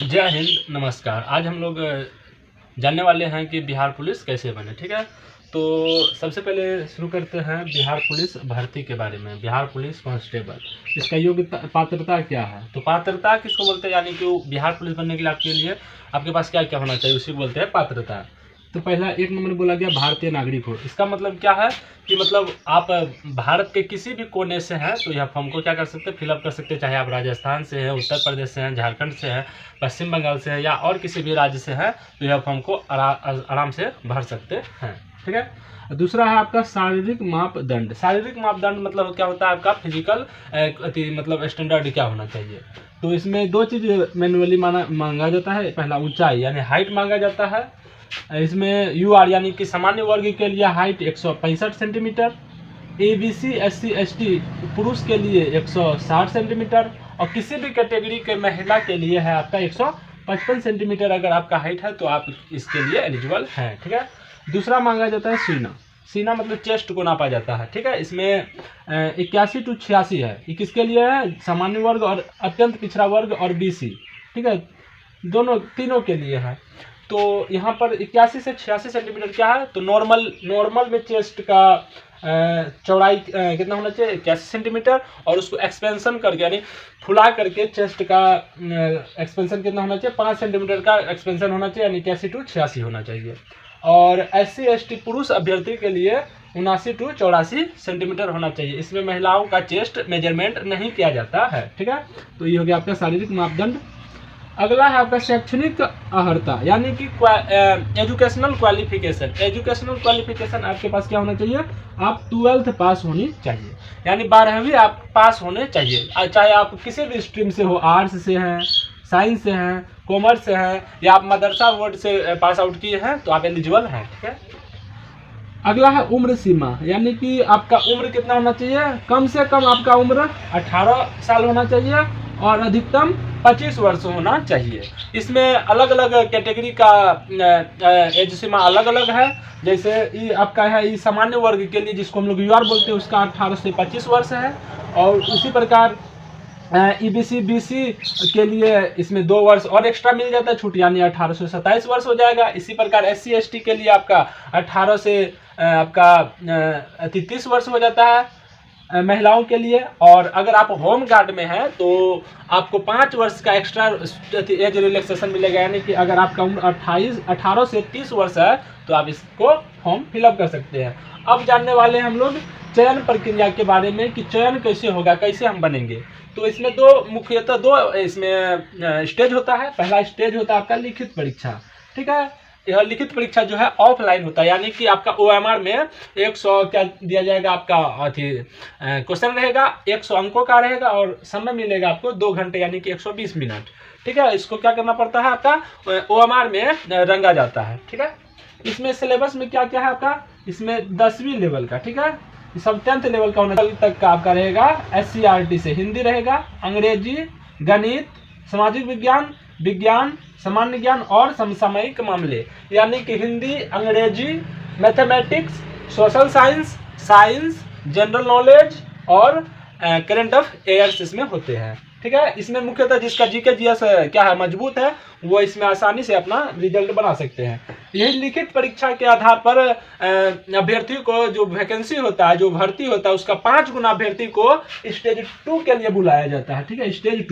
जय हिंद, नमस्कार। आज हम लोग जानने वाले हैं कि बिहार पुलिस कैसे बने। ठीक है, तो सबसे पहले शुरू करते हैं बिहार पुलिस भर्ती के बारे में। बिहार पुलिस कांस्टेबल, इसका योग्यता पात्रता क्या है? तो पात्रता किसको बोलते हैं, यानी कि बिहार पुलिस बनने के लिए आपके पास क्या क्या होना चाहिए, उसी को बोलते हैं पात्रता। तो पहला 1 नंबर बोला गया भारतीय नागरिक हो। इसका मतलब क्या है कि मतलब आप भारत के किसी भी कोने से हैं तो यह फॉर्म को क्या कर सकते हैं, फिलअप कर सकते हैं। चाहे आप राजस्थान से हैं, उत्तर प्रदेश से हैं, झारखंड से हैं, पश्चिम बंगाल से है या और किसी भी राज्य से है, तो यह फॉर्म को आराम से भर सकते हैं। ठीक है। दूसरा है आपका शारीरिक मापदंड। शारीरिक मापदंड मतलब क्या होता है, आपका फिजिकल मतलब स्टैंडर्ड क्या होना चाहिए। तो इसमें 2 चीज़ मैनुअली मांगा जाता है। पहला ऊंचाई यानी हाइट मांगा जाता है। इसमें UR यानी कि सामान्य वर्ग के लिए height 165 centimetre, ABC SC ST पुरुष के लिए 160 सेंटीमीटर और किसी भी कैटेगरी के महिला के लिए है आपका 155 सेंटीमीटर। अगर आपका हाइट है तो आप इसके लिए एलिजिबल हैं। ठीक है। दूसरा मांगा जाता है सीना। सीना मतलब चेस्ट को नापा जाता है। ठीक है। इसमें 81 to 86 है। ये किसके लिए है? सामान्य वर्ग और अत्यंत पिछड़ा वर्ग और BC। ठीक है, तीनों के लिए है। तो यहाँ पर 81 से 86 सेंटीमीटर क्या है, तो नॉर्मल में चेस्ट का चौड़ाई कितना होना चाहिए, 81 सेंटीमीटर। और उसको एक्सपेंशन करके यानी फुला करके चेस्ट का एक्सपेंशन कितना होना चाहिए, 5 सेंटीमीटर का एक्सपेंशन होना चाहिए, यानी 81 to 86 होना चाहिए। और SC ST पुरुष अभ्यर्थी के लिए 79 to 84 सेंटीमीटर होना चाहिए। इसमें महिलाओं का चेस्ट मेजरमेंट नहीं किया जाता है। ठीक है, तो ये हो गया आपका शारीरिक मापदंड। अगला है आपका शैक्षणिक अर्हता यानी कि एजुकेशनल क्वालिफिकेशन। एजुकेशनल क्वालिफिकेशन आपके पास क्या होना चाहिए, आप 12th पास होनी चाहिए, यानी 12वीं आप पास होने चाहिए। चाहे आप किसी भी स्ट्रीम से हो, आर्ट्स से हैं, साइंस से हैं, कॉमर्स से हैं या आप मदरसा बोर्ड से पास आउट किए हैं तो आप एलिजिबल हैं। ठीक है। अगला है उम्र सीमा, यानी कि आपका उम्र कितना होना चाहिए, कम से कम आपका उम्र 18 साल होना चाहिए और अधिकतम 25 वर्ष होना चाहिए। इसमें अलग अलग कैटेगरी का एज सीमा अलग अलग है। जैसे ये आपका है, ये सामान्य वर्ग के लिए जिसको हम लोग UR बोलते हैं, उसका 18 से 25 वर्ष है। और उसी प्रकार EBC BC के लिए इसमें 2 वर्ष और एक्स्ट्रा मिल जाता है छूट, यानी 18 से 27 वर्ष हो जाएगा। इसी प्रकार SC ST के लिए आपका 18 से आपका 30 वर्ष हो जाता है महिलाओं के लिए। और अगर आप होम गार्ड में हैं तो आपको 5 वर्ष का एक्स्ट्रा एज रिलैक्सेशन मिलेगा, यानी कि अगर आपका उम्र 18 से 30 वर्ष है तो आप इसको फॉर्म फिलअप कर सकते हैं। अब जानने वाले हम लोग चयन प्रक्रिया के बारे में कि चयन कैसे होगा, कैसे हम बनेंगे। तो इसमें मुख्यतः दो इसमें स्टेज होता है। पहला स्टेज होता है आपका लिखित परीक्षा। ठीक है, यह लिखित परीक्षा जो है ऑफलाइन होता है, यानी कि आपका OMR में 100 क्या दिया जाएगा, आपका क्वेश्चन रहेगा, 100 अंकों का रहेगा और समय मिलेगा आपको 2 घंटे यानी कि 120 मिनट। ठीक है, इसको क्या करना पड़ता है, आपका OMR में रंगा जाता है। ठीक है, इसमें सिलेबस में क्या क्या है आपका, इसमें 10वीं लेवल का, ठीक है, सब 10th लेवल का होना तक का आपका रहेगा। SCRT से हिंदी रहेगा, अंग्रेजी, गणित, सामाजिक विज्ञान, सामान्य ज्ञान और समसामयिक मामले, यानी कि हिंदी, अंग्रेजी, mathematics, social science, general knowledge और करंट अफेयर्स इसमें होते हैं। ठीक है, इसमें मुख्यतः जिसका GK GS क्या है मजबूत है वो इसमें आसानी से अपना रिजल्ट बना सकते हैं। यही लिखित परीक्षा के आधार पर अभ्यर्थी को जो वैकेंसी होता है, जो भर्ती होता है, उसका 5 गुना अभ्यर्थी को स्टेज 2 के लिए बुलाया जाता है। ठीक है, स्टेज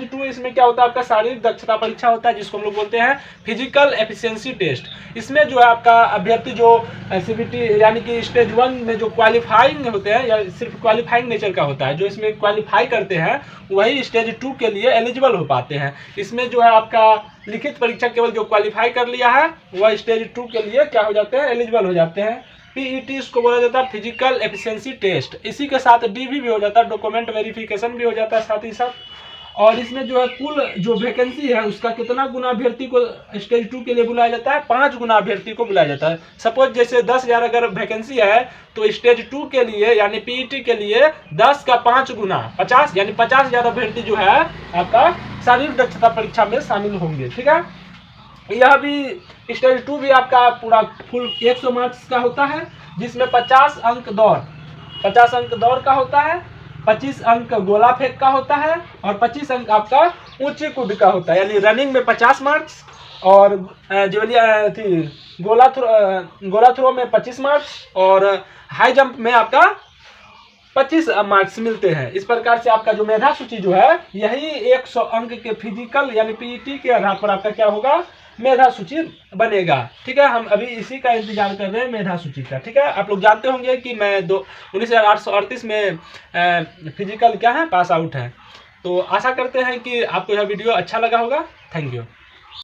2 इसमें क्या होता है, आपका शारीरिक दक्षता परीक्षा होता है, जिसको हम लोग बोलते हैं फिजिकल एफिशिएंसी टेस्ट। इसमें जो है आपका अभ्यर्थी जो CBT यानी कि स्टेज 1 में जो क्वालिफाइंग होते हैं या सिर्फ क्वालिफाइंग नेचर का होता है, जो इसमें क्वालिफाई करते हैं वही स्टेज 2 के लिए एलिजिबल हो पाते हैं। इसमें जो है आपका लिखित परीक्षा केवल जो क्वालिफाई कर लिया है वह स्टेज 2 के लिए क्या हो जाते हैं, एलिजिबल हो जाते हैं। PET इसको बोला जाता है फिजिकल एफिशिएंसी टेस्ट। इसी के साथ DV भी हो जाता है, डॉक्यूमेंट वेरिफिकेशन भी हो जाता है साथ ही साथ। और इसमें जो है कुल जो वैकेंसी है उसका कितना गुना अभ्यर्थी को स्टेज 2 के लिए बुलाया जाता है, 5 गुना अभ्यर्थी को बुलाया जाता है। सपोज जैसे 10,000 अगर वैकेंसी है तो स्टेज 2 के लिए यानी PET के लिए 10 का 5 गुना 50 यानी 50,000 अभ्यर्थी जो है आपका शारीरिक दक्षता परीक्षा में शामिल होंगे। ठीक है, यह भी स्टेज 2 भी आपका पूरा फुल 100 मार्क्स का होता है, जिसमें 50 अंक दौड़ का होता है 25 अंक गोला फेंक का होता है और 25 अंक आपका ऊंची कूद का होता है। यानी रनिंग में 50 मार्क्स और गोला थ्रो में 25 मार्क्स और हाई जंप में आपका 25 मार्क्स मिलते हैं। इस प्रकार से आपका जो मेधा सूची जो है यही 100 अंक के फिजिकल यानी पीईटी के आधार पर आपका क्या होगा, मेधा सूची बनेगा। ठीक है, हम अभी इसी का इंतजार कर रहे हैं मेधा सूची का। ठीक है, आप लोग जानते होंगे कि मैं 19,838 में फिजिकल क्या है, पास आउट है। तो आशा करते हैं कि आपको यह वीडियो अच्छा लगा होगा। Thank you.